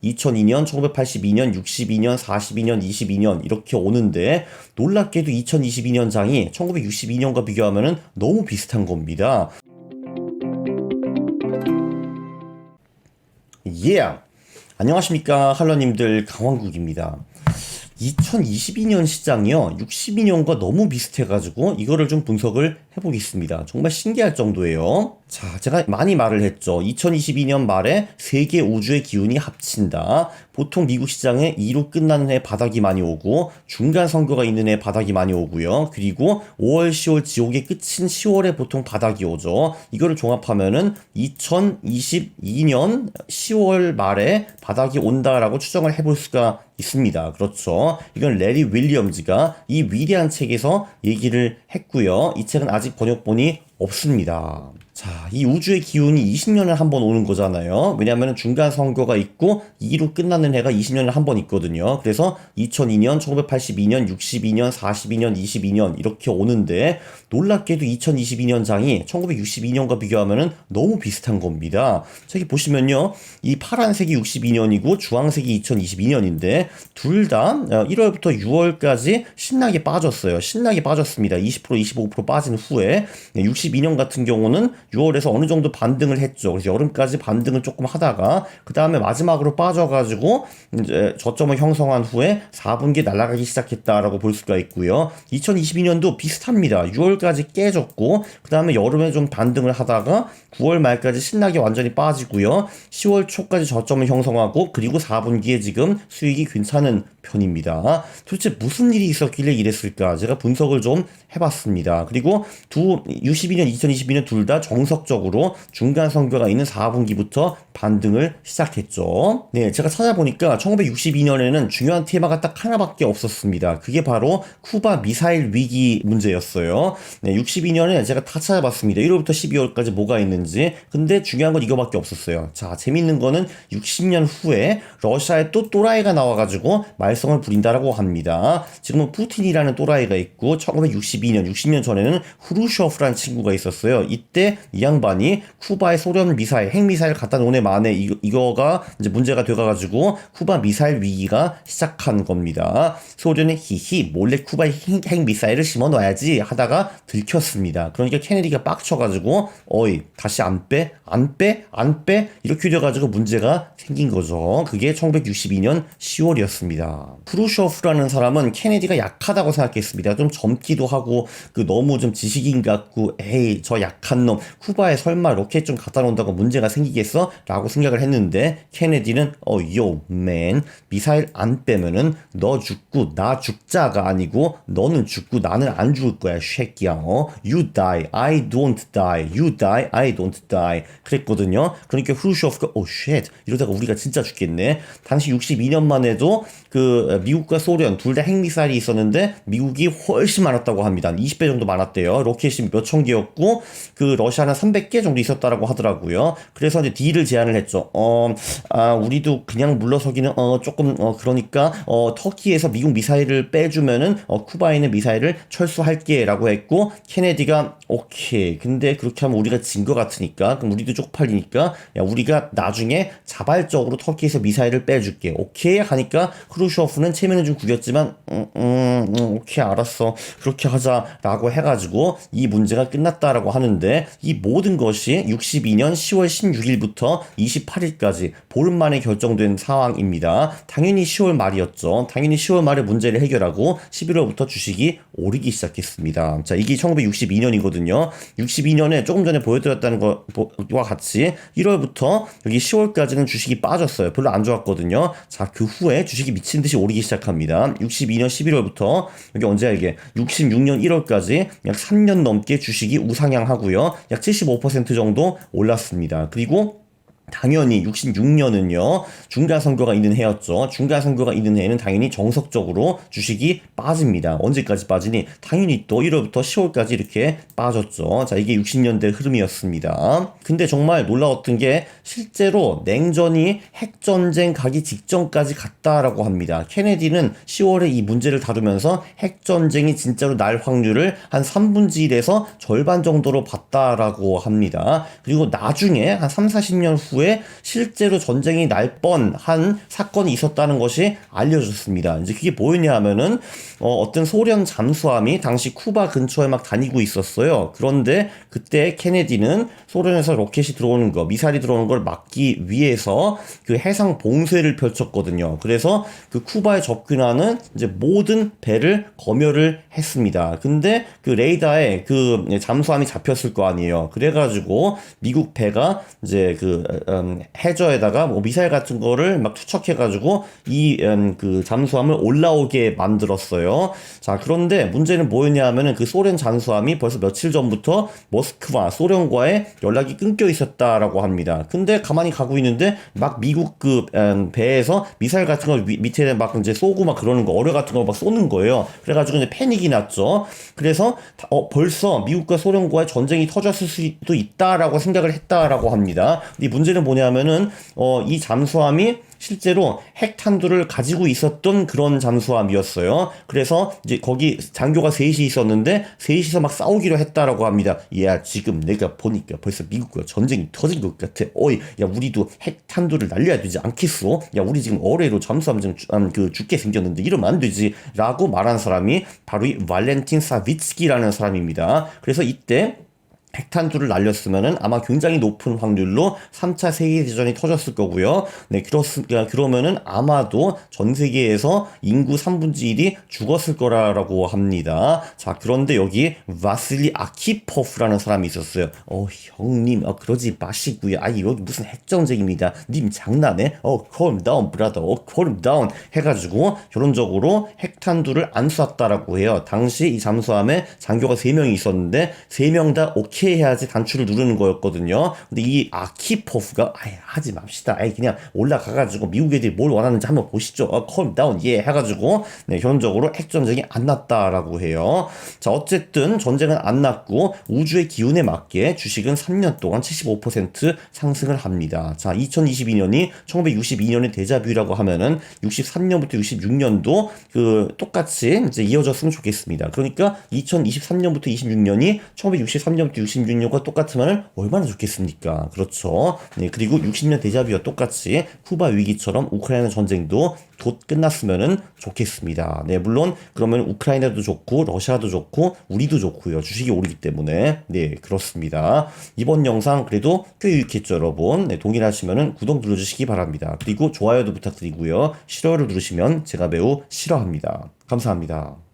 2002년, 1982년, 62년, 42년, 22년 이렇게 오는데 놀랍게도 2022년장이 1962년과 비교하면 너무 비슷한 겁니다. 안녕하십니까 할러님들, 강왕국입니다. 2022년 시장이요 62년과 너무 비슷해가지고 이거를 좀 분석을 해보겠습니다. 정말 신기할 정도예요. 자, 제가 많이 말을 했죠. 2022년 말에 세계 우주의 기운이 합친다. 보통 미국 시장에 2로 끝나는 해 바닥이 많이 오고 중간 선거가 있는 해 바닥이 많이 오고요. 그리고 5월, 10월 지옥의 끝인 10월에 보통 바닥이 오죠. 이거를 종합하면은 2022년 10월 말에 바닥이 온다라고 추정을 해볼 수가 있습니다. 그렇죠. 이건 레리 윌리엄즈가 이 위대한 책에서 얘기를 했고요. 이 책은 아직 번역본이 없습니다. 자, 이 우주의 기운이 20년에 한 번 오는 거잖아요. 왜냐하면 중간 선거가 있고 2로 끝나는 해가 20년에 한 번 있거든요. 그래서 2002년, 1982년, 62년, 42년, 22년 이렇게 오는데 놀랍게도 2022년장이 1962년과 비교하면 너무 비슷한 겁니다. 저기 보시면요. 이 파란색이 62년이고 주황색이 2022년인데 둘 다 1월부터 6월까지 신나게 빠졌어요. 신나게 빠졌습니다. 20%, 25% 빠진 후에 62년 같은 경우는 6월에서 어느 정도 반등을 했죠. 그래서 여름까지 반등을 조금 하다가 그 다음에 마지막으로 빠져가지고 이제 저점을 형성한 후에 4분기에 날아가기 시작했다라고 볼 수가 있고요. 2022년도 비슷합니다. 6월까지 깨졌고 그 다음에 여름에 좀 반등을 하다가 9월 말까지 신나게 완전히 빠지고요. 10월 초까지 저점을 형성하고 그리고 4분기에 지금 수익이 괜찮은 편입니다. 도대체 무슨 일이 있었길래 이랬을까? 제가 분석을 좀 해봤습니다. 그리고 62년, 2022년 둘 다 정석적으로 중간 선거가 있는 4분기부터 반등을 시작했죠. 네, 제가 찾아보니까 1962년에는 중요한 테마가 딱 하나밖에 없었습니다. 그게 바로 쿠바 미사일 위기 문제였어요. 네, 62년에 제가 다 찾아봤습니다. 1월부터 12월까지 뭐가 있는지. 근데 중요한 건 이거밖에 없었어요. 자, 재밌는 거는 60년 후에 러시아에 또 또라이가 나와가지고 말썽을 부린다라고 합니다. 지금은 푸틴이라는 또라이가 있고 1962년, 60년 전에는 후르쇼프라는 친구가 있었어요. 이때 이 양반이 쿠바에 소련 미사일, 핵미사일 갖다 놓은 해 만에 이거가 이제 문제가 돼가지고 쿠바 미사일 위기가 시작한 겁니다. 소련이 히히 몰래 쿠바에 핵미사일을 심어 놔야지 하다가 들켰습니다. 그러니까 케네디가 빡쳐가지고 어이 다시 안 빼? 이렇게 돼가지고 문제가 생긴 거죠. 그게 1962년 10월이었습니다. 프루쇼프라는 사람은 케네디가 약하다고 생각했습니다. 좀 젊기도 하고 너무 좀 지식인 같고 에이 저 약한 놈 쿠바에 설마 로켓 좀 갖다 놓는다고 문제가 생기겠어? 라고 생각을 했는데 케네디는 yo man 미사일 안 빼면은 너 죽고 나 죽자가 아니고 너는 죽고 나는 안 죽을 거야 쉐끼야. You die, I don't die. You die, I don't die. 그랬거든요. 그러니까 후르쇼프가 shit 이러다가 우리가 진짜 죽겠네. 당시 62년만 해도 미국과 소련 둘 다 핵미사일이 있었는데 미국이 훨씬 많았다고 합니다. 20배 정도 많았대요. 로켓이 몇천 개였고 러시아는 300개 정도 있었다라고 하더라고요. 그래서 이제 딜을 제안을 했죠. 우리도 그냥 물러서기는 조금 그러니까 터키에서 미국 미사일을 빼주면은 쿠바에 있는 미사일을 철수할게라고 했고 케네디가 오케이. 근데 그렇게 하면 우리가 진 것 같으니까 그럼 우리도 쪽팔리니까 야 우리가 나중에 자발적으로 터키에서 미사일을 빼줄게. 오케이 하니까 크루쇼프는 체면은 좀 구겼지만 오케이 알았어 그렇게 하자라고 해가지고 이 문제가 끝났다라고 하는데 이 모든 것이 62년 10월 16일부터 28일까지 보름 만에 결정된 상황입니다. 당연히 10월 말이었죠. 당연히 10월 말에 문제를 해결하고 11월부터 주식이 오르기 시작했습니다. 자, 이게 1962년이거든요. 62년에 조금 전에 보여드렸다는 것과 같이 1월부터 여기 10월까지는 주식이 빠졌어요. 별로 안 좋았거든요. 자, 그 후에 주식이 미친 듯이 오르기 시작합니다. 62년 11월부터 여기 언제야 이게 66년 1월까지 약 3년 넘게 주식이 우상향하고요. 약 75% 정도 올랐습니다. 그리고 당연히 66년은요 중간 선거가 있는 해였죠. 중간 선거가 있는 해에는 당연히 정석적으로 주식이 빠집니다. 언제까지 빠지니? 당연히 또 1월부터 10월까지 이렇게 빠졌죠. 자, 이게 60년대 흐름이었습니다. 근데 정말 놀라웠던 게 실제로 냉전이 핵전쟁 가기 직전까지 갔다라고 합니다. 케네디는 10월에 이 문제를 다루면서 핵전쟁이 진짜로 날 확률을 한 3분의 1에서 절반 정도로 봤다라고 합니다. 그리고 나중에 한 3, 40년 후에 이후에 실제로 전쟁이 날 뻔한 사건이 있었다는 것이 알려졌습니다. 이제 그게 뭐였냐 하면은 어떤 소련 잠수함이 당시 쿠바 근처에 막 다니고 있었어요. 그런데 그때 케네디는 소련에서 로켓이 들어오는 거, 미사일이 들어오는 걸 막기 위해서 그 해상 봉쇄를 펼쳤거든요. 그래서 그 쿠바에 접근하는 이제 모든 배를 검열을 했습니다. 근데 그 레이더에 그 잠수함이 잡혔을 거 아니에요. 그래가지고 미국 배가 이제 그 해저에다가 뭐 미사일 같은 거를 막 투척해가지고 이 그 잠수함을 올라오게 만들었어요. 자, 그런데 문제는 뭐였냐 하면은 그 소련 잠수함이 벌써 며칠 전부터 모스크바 소련과의 연락이 끊겨 있었다라고 합니다. 근데 가만히 가고 있는데 막 미국 그 배에서 미사일 같은 거 밑에 막 이제 쏘고 막 그러는 거, 어뢰 같은 거 막 쏘는 거예요. 그래가지고 이제 패닉이 났죠. 그래서 벌써 미국과 소련과의 전쟁이 터졌을 수도 있다라고 생각을 했다라고 합니다. 이 문제는 뭐냐면은 이 잠수함이 실제로 핵탄두를 가지고 있었던 그런 잠수함이었어요. 그래서 이제 거기 장교가 셋이 있었는데 셋이서 막 싸우기로 했다라고 합니다. 야, 지금 내가 보니까 벌써 미국과 전쟁이 터진 것 같아. 어이, 야, 우리도 핵탄두를 날려야 되지 않겠어? 야, 우리 지금 어뢰로 잠수함 좀 죽게 생겼는데 이러면 안 되지. 라고 말한 사람이 바로 이 발렌틴 사비츠키라는 사람입니다. 그래서 이때 핵탄두를 날렸으면은 아마 굉장히 높은 확률로 3차 세계대전이 터졌을 거고요. 네, 그러면은 아마도 전 세계에서 인구 3분의 1이 죽었을 거라고 합니다. 자, 그런데 여기 바실리 아키포프라는 사람이 있었어요. 형님, 그러지 마시고요. 여기 무슨 핵전쟁입니다. 님 장난해? calm down, brother. calm down. 해가지고 결론적으로 핵탄두를 안 쐈다라고 해요. 당시 이 잠수함에 장교가 3명이 있었는데 3명 다 오케이 해야지 단추를 누르는 거였거든요. 근데 이 아키포프가 하지 맙시다. 그냥 올라가가지고 미국 애들이 뭘 원하는지 한번 보시죠. calm down, 해가지고 네, 결론적으로 핵전쟁이 안 났다라고 해요. 자, 어쨌든 전쟁은 안 났고 우주의 기운에 맞게 주식은 3년 동안 75% 상승을 합니다. 자, 2022년이 1962년의 데자뷰라고 하면은 63년부터 66년도 그 똑같이 이제 이어졌으면 좋겠습니다. 그러니까 2023년부터 26년이 1963년부터 66년과 똑같으면 얼마나 좋겠습니까? 그렇죠. 네, 그리고 60년 데자뷰와 똑같이 쿠바 위기처럼 우크라이나 전쟁도 곧 끝났으면 좋겠습니다. 네, 물론 그러면 우크라이나도 좋고 러시아도 좋고 우리도 좋고요. 주식이 오르기 때문에 네, 그렇습니다. 이번 영상 그래도 꽤 유익했죠, 여러분. 네, 동일하시면 구독 눌러주시기 바랍니다. 그리고 좋아요도 부탁드리고요. 싫어요를 누르시면 제가 매우 싫어합니다. 감사합니다.